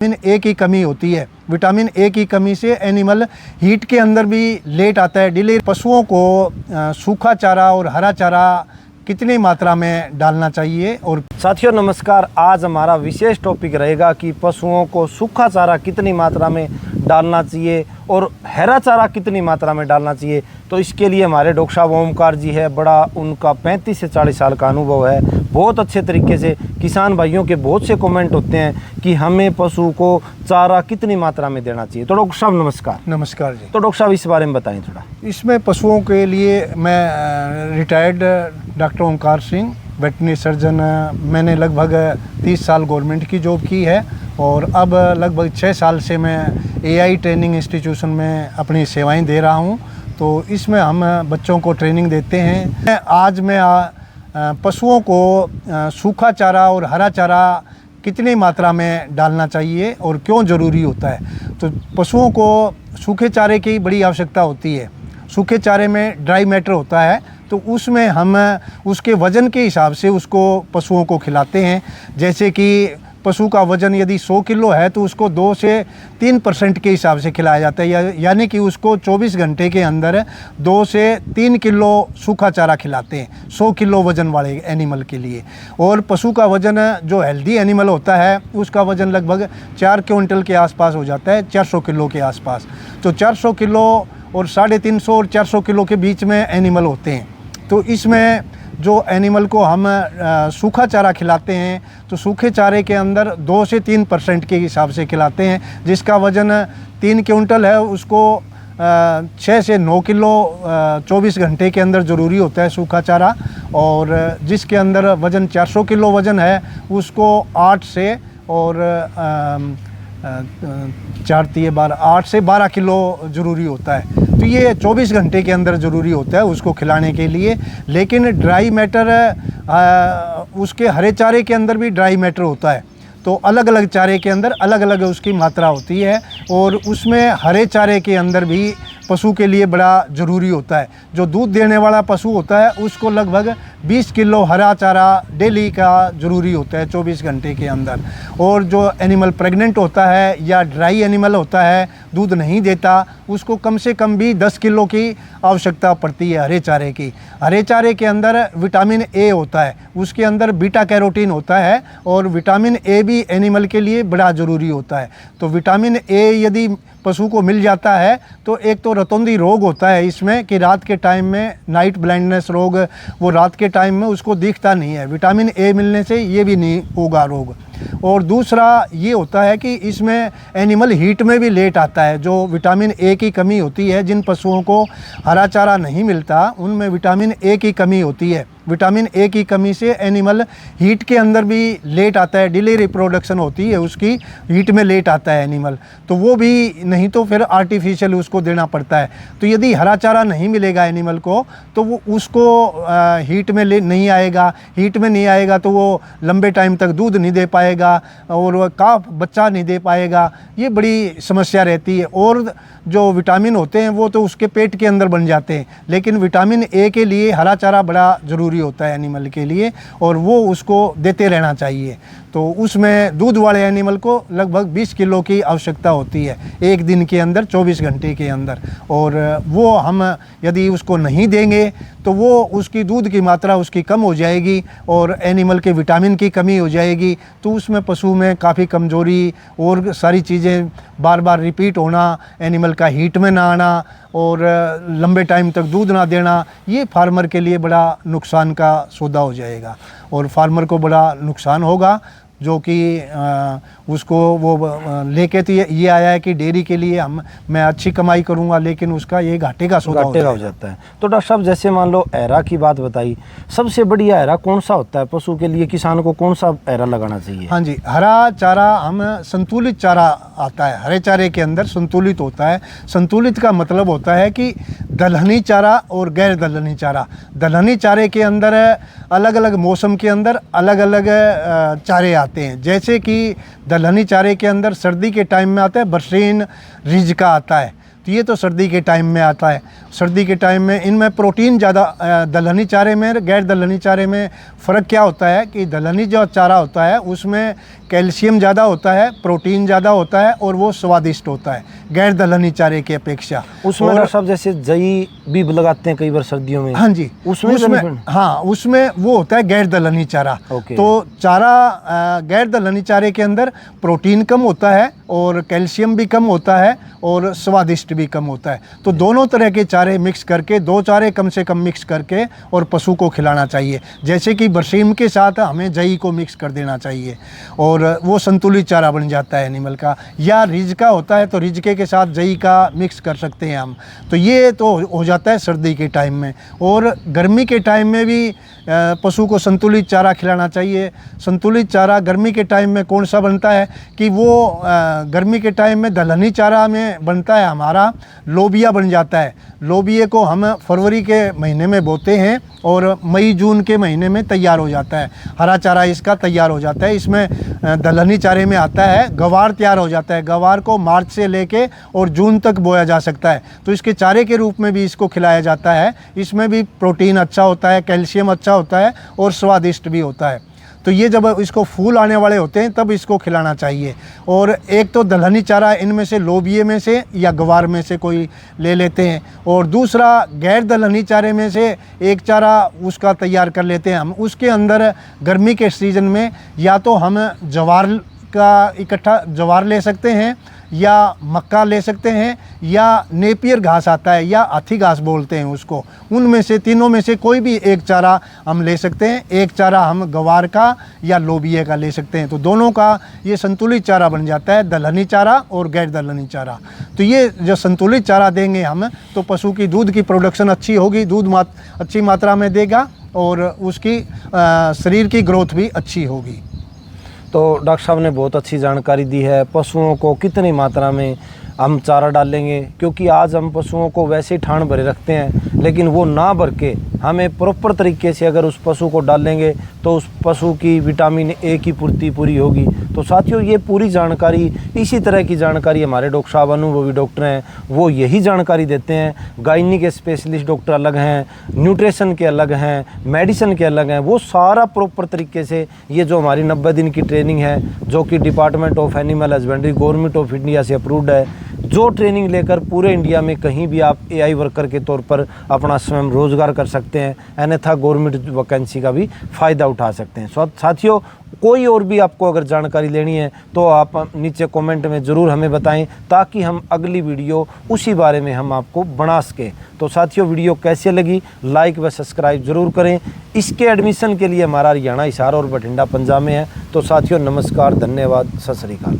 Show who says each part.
Speaker 1: Vitamin A की कमी होती है। विटामिन ए की कमी से एनिमल हीट के अंदर भी लेट आता है, डिले। पशुओं को सूखा चारा और हरा चारा कितनी मात्रा में डालना चाहिए। और
Speaker 2: साथियों नमस्कार, आज हमारा विशेष टॉपिक रहेगा कि पशुओं को सूखा चारा कितनी मात्रा में डालना चाहिए और हरा चारा कितनी मात्रा में डालना चाहिए। तो इसके लिए हमारे डॉक्टर साहब ओमकार जी है, बड़ा उनका 35 से 40 साल का अनुभव है। बहुत अच्छे तरीके से किसान भाइयों के बहुत से कमेंट होते हैं कि हमें पशु को चारा कितनी मात्रा में देना चाहिए। तो डॉक्टर साहब नमस्कार।
Speaker 1: नमस्कार जी।
Speaker 2: तो डॉक्टर साहब इस बारे में बताएं थोड़ा।
Speaker 1: इसमें पशुओं के लिए मैं retired doctor Omkar Singh, veterinary surgeon, मैंने लगभग 30 साल गवर्नमेंट की जॉब की है और अब लगभग 6 साल से मैं एआई ट्रेनिंग इंस्टीट्यूशन में अपनी सेवाएं दे रहा हूं। तो इसमें हम बच्चों को ट्रेनिंग देते हैं। आज मैं पशुओं को सूखा चारा और हरा चारा कितनी मात्रा में डालना चाहिए और क्यों ज़रूरी होता है। तो पशुओं को सूखे चारे की बड़ी आवश्यकता होती है। सूखे चारे में ड्राई मैटर होता है, तो उसमें हम उसके वज़न के हिसाब से उसको पशुओं को खिलाते हैं। जैसे कि पशु का वज़न यदि 100 किलो है तो उसको 2 से 3% के हिसाब से खिलाया जाता है, यानी कि उसको 24 घंटे के अंदर 2 से 3 किलो सूखा चारा खिलाते हैं 100 किलो वज़न वाले एनिमल के लिए। और पशु का वज़न जो हेल्दी एनिमल होता है उसका वज़न लगभग 4 क्विंटल के आसपास हो जाता है, 400 किलो के आसपास। तो 400 किलो और 350 और 400 किलो के बीच में एनिमल होते हैं। तो इसमें जो एनिमल को हम सूखा चारा खिलाते हैं तो सूखे चारे के अंदर 2 से 3% के हिसाब से खिलाते हैं। जिसका वज़न 3 क्विंटल है उसको 6 से 9 किलो 24 घंटे के अंदर ज़रूरी होता है सूखा चारा। और जिसके अंदर वज़न 400 किलो वज़न है उसको 8 से और 8 से 12 किलो ज़रूरी होता है। तो ये 24 घंटे के अंदर ज़रूरी होता है उसको खिलाने के लिए। लेकिन ड्राई मैटर उसके हरे चारे के अंदर भी ड्राई मैटर होता है, तो अलग अलग चारे के अंदर अलग अलग उसकी मात्रा होती है। और उसमें हरे चारे के अंदर भी पशु के लिए बड़ा ज़रूरी होता है। जो दूध देने वाला पशु होता है उसको लगभग 20 किलो हरा चारा डेली का ज़रूरी होता है 24 घंटे के अंदर। और जो एनिमल प्रेग्नेंट होता है या ड्राई एनिमल होता है, दूध नहीं देता, उसको कम से कम भी 10 किलो की आवश्यकता पड़ती है हरे चारे की। हरे चारे के अंदर विटामिन ए होता है, उसके अंदर बीटा कैरोटीन होता है और विटामिन ए भी एनिमल के लिए बड़ा ज़रूरी होता है। तो विटामिन ए यदि पशु को मिल जाता है तो एक तो रतौंधी रोग होता है इसमें कि रात के टाइम में नाइट ब्लाइंडनेस रोग, वो रात के टाइम में उसको दिखता नहीं है। विटामिन ए मिलने से ये भी नहीं होगा रोग। और दूसरा ये होता है कि इसमें एनिमल हीट में भी लेट आता है। जो विटामिन ए की कमी होती है, जिन पशुओं को हरा चारा नहीं मिलता उनमें विटामिन ए की कमी होती है। विटामिन ए की कमी से एनिमल हीट के अंदर भी लेट आता है, डिले रिप्रोडक्शन होती है उसकी, हीट में लेट आता है एनिमल। तो वो भी नहीं तो फिर आर्टिफिशियल उसको देना पड़ता है। तो यदि हरा चारा नहीं मिलेगा एनिमल को तो वो उसको हीट में नहीं आएगा। हीट में नहीं आएगा तो वो लंबे टाइम तक दूध नहीं दे पाएगा और काफ बच्चा नहीं दे पाएगा। ये बड़ी समस्या रहती है। और जो विटामिन होते हैं वो तो उसके पेट के अंदर बन जाते हैं, लेकिन विटामिन ए के लिए हरा चारा बड़ा ज़रूरी होता है एनिमल के लिए और वो उसको देते रहना चाहिए। तो उसमें दूध वाले एनिमल को लगभग 20 किलो की आवश्यकता होती है एक दिन के अंदर 24 घंटे के अंदर। और वो हम यदि उसको नहीं देंगे तो वो उसकी दूध की मात्रा उसकी कम हो जाएगी और एनिमल के विटामिन की कमी हो जाएगी। तो उसमें पशु में काफ़ी कमज़ोरी और सारी चीज़ें बार बार रिपीट होना, एनिमल का हीट में ना आना और लंबे टाइम तक दूध ना देना, ये फार्मर के लिए बड़ा नुकसान का सौदा हो जाएगा और फार्मर को बड़ा नुकसान होगा। जो कि उसको वो लेके तो ये आया है कि डेयरी के लिए मैं अच्छी कमाई करूंगा, लेकिन उसका ये घाटे का सौदा हो जाता है।
Speaker 2: तो डॉक्टर साहब जैसे मान लो एरा की बात बताई, सबसे बढ़िया एरा कौन सा होता है पशु के लिए, किसान को कौन सा एरा लगाना चाहिए?
Speaker 1: हाँ जी, हरा चारा हम संतुलित चारा आता है। हरे चारे के अंदर संतुलित होता है। संतुलित का मतलब होता है कि दलहनी चारा और गैर दलहनी चारा। दलहनी चारे के अंदर अलग अलग मौसम के अंदर अलग अलग चारे आते हैं। जैसे कि दलहनी चारे के अंदर सर्दी के टाइम में आता है बरसीन रिज का आता है। तो ये तो सर्दी के टाइम में आता है। सर्दी के टाइम में इनमें प्रोटीन ज़्यादा, दलहनी चारे में गैर दलहनी चारे में फ़र्क क्या होता है कि दलहनी जो चारा होता है उसमें कैल्शियम ज़्यादा होता है, प्रोटीन ज़्यादा होता है और वो स्वादिष्ट होता है गैर दलहनी चारे की अपेक्षा।
Speaker 2: उसमें डॉक्टर साहब जैसे जई भी लगाते हैं कई बार सर्दियों में।
Speaker 1: हाँ जी, उसमें वो होता है गैर दलहनी चारा। तो चारा गैर दलहनी चारे के अंदर प्रोटीन कम होता है और कैल्शियम भी कम होता है और स्वादिष्ट भी कम होता है। तो दोनों तरह के चारे मिक्स करके, 2 चारे कम से कम मिक्स करके और पशु को खिलाना चाहिए। जैसे कि बरसीम के साथ हमें जई को मिक्स कर देना चाहिए और वो संतुलित चारा बन जाता है एनिमल का। या रिज का होता है तो रिजके के साथ जई का मिक्स कर सकते हैं हम। तो ये तो हो जाता है सर्दी के टाइम में। और गर्मी के टाइम में भी पशु को संतुलित चारा खिलाना चाहिए। संतुलित चारा गर्मी के टाइम में कौन सा बनता है कि वो गर्मी के टाइम में दलहनी चारा में बनता है हमारा लोबिया बन जाता है। लोबिये को हम फरवरी के महीने में बोते हैं और मई जून के महीने में तैयार हो जाता है। हरा चारा इसका तैयार हो जाता है। इसमें दलहनी चारे में आता है गवार तैयार हो जाता है। गवार को मार्च से लेके और जून तक बोया जा सकता है। तो इसके चारे के रूप में भी इसको खिलाया जाता है। इसमें भी प्रोटीन अच्छा होता है, कैल्शियम अच्छा होता है और स्वादिष्ट भी होता है। तो ये जब इसको फूल आने वाले होते हैं तब इसको खिलाना चाहिए। और एक तो दलहनी चारा इनमें से लोबिये में से या गवार में से कोई ले लेते हैं और दूसरा गैर दलहनी चारे में से एक चारा उसका तैयार कर लेते हैं हम। उसके अंदर गर्मी के सीज़न में या तो हम ज्वार का इकट्ठा ज्वार ले सकते हैं या मक्का ले सकते हैं या नेपियर घास आता है या हाथी घास बोलते हैं उसको। उनमें से तीनों में से कोई भी एक चारा हम ले सकते हैं। एक चारा हम गवार का या लोबिये का ले सकते हैं। तो दोनों का ये संतुलित चारा बन जाता है, दलहनी चारा और गैर दलहनी चारा। तो ये जो संतुलित चारा देंगे हम तो पशु की दूध की प्रोडक्शन अच्छी होगी, दूध अच्छी मात्रा में देगा और उसकी शरीर की ग्रोथ भी अच्छी होगी।
Speaker 2: तो डॉक्टर साहब ने बहुत अच्छी जानकारी दी है पशुओं को कितनी मात्रा में हम चारा डालेंगे, क्योंकि आज हम पशुओं को वैसे ही ठाण भरे रखते हैं, लेकिन वो ना भर के हमें प्रॉपर तरीके से अगर उस पशु को डालेंगे तो उस पशु की विटामिन ए की पूर्ति पूरी होगी। तो साथियों, ये पूरी जानकारी, इसी तरह की जानकारी हमारे डॉक्टर साहब अनुभवी डॉक्टर हैं, वो यही जानकारी देते हैं। गायनी के स्पेशलिस्ट डॉक्टर अलग हैं, न्यूट्रिशन के अलग हैं, मेडिसिन के अलग हैं। वो सारा प्रॉपर तरीके से ये जो हमारी 90 दिन की ट्रेनिंग है, जो कि department of animal husbandry government of India से अप्रूव्ड है, जो ट्रेनिंग लेकर पूरे इंडिया में कहीं भी आप एआई वर्कर के तौर पर अपना स्वयं रोजगार कर सकते हैं, अन्यथा गवर्नमेंट वैकेंसी का भी फ़ायदा उठा सकते हैं। साथियों, कोई और भी आपको अगर जानकारी लेनी है तो आप नीचे कमेंट में ज़रूर हमें बताएं, ताकि हम अगली वीडियो उसी बारे में हम आपको बना सकें। तो साथियों, वीडियो कैसे लगी लाइक व सब्सक्राइब ज़रूर करें। इसके एडमिशन के लिए हमारा हरियाणा, हिसार और बठिंडा पंजाब में है। तो साथियों, नमस्कार, धन्यवाद, सत श्री अकाल।